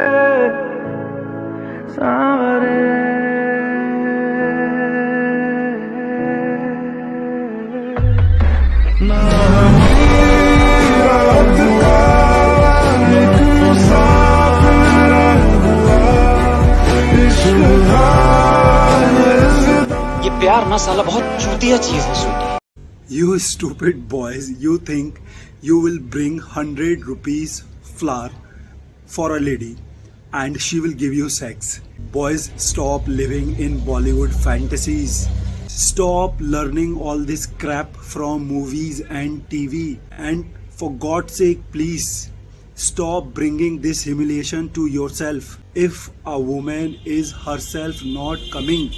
ये प्यार ना साला बहुत चूतिया चीज है Sweety. You stupid boys, you think you will bring 100 rupees flour for a lady and she will give you sex. Boys, stop living in Bollywood fantasies. Stop learning all this crap from movies and TV. And for God's sake, please stop bringing this humiliation to yourself. If a woman is herself not coming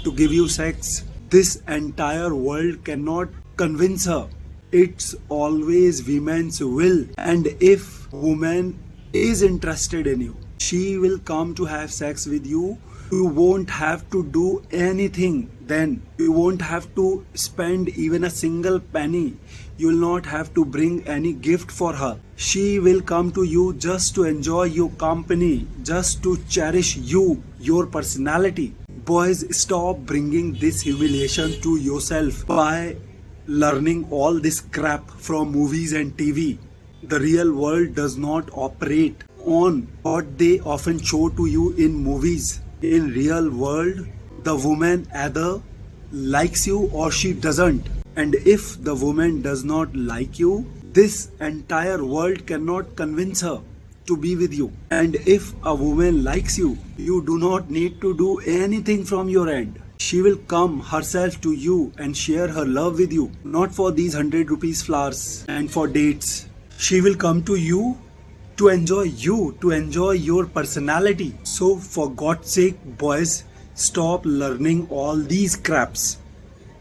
to give you sex, this entire world cannot convince her. It's always women's will. And if woman is interested in you, she will come to have sex with you. You won't have to do anything then. You won't have to spend even a single penny. You will not have to bring any gift for her. She will come to you just to enjoy your company, just to cherish you, your personality. Boys, stop bringing this humiliation to yourself by learning all this crap from movies and TV. The real world does not operate on what they often show to you in movies. In real world, the woman either likes you or she doesn't. And if the woman does not like you, this entire world cannot convince her to be with you. And if a woman likes you, you do not need to do anything from your end. She will come herself to you and share her love with you, not for these 100 rupees flowers and for dates. She will come to you, to enjoy your personality. So for God's sake, boys, stop learning all these craps.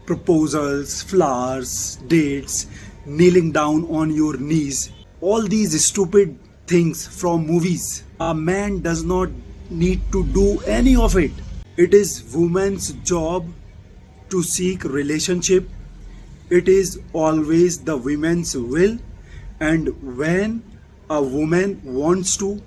Proposals, flowers, dates, kneeling down on your knees, all these stupid things from movies. A man does not need to do any of it. It is woman's job to seek relationship. It is always the women's will. And when a woman wants to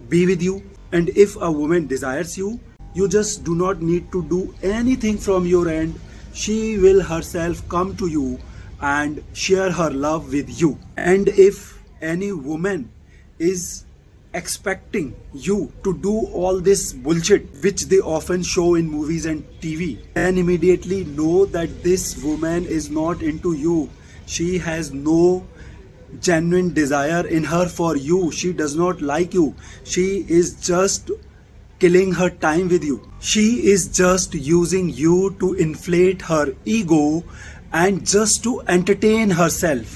be with you, and if a woman desires you, you just do not need to do anything from your end. She will herself come to you and share her love with you. And if any woman is expecting you to do all this bullshit which they often show in movies and TV, then immediately know that this woman is not into you. She has no genuine desire in her for you. She does not like you. She is just killing her time with you. She is just using you to inflate her ego and just to entertain herself.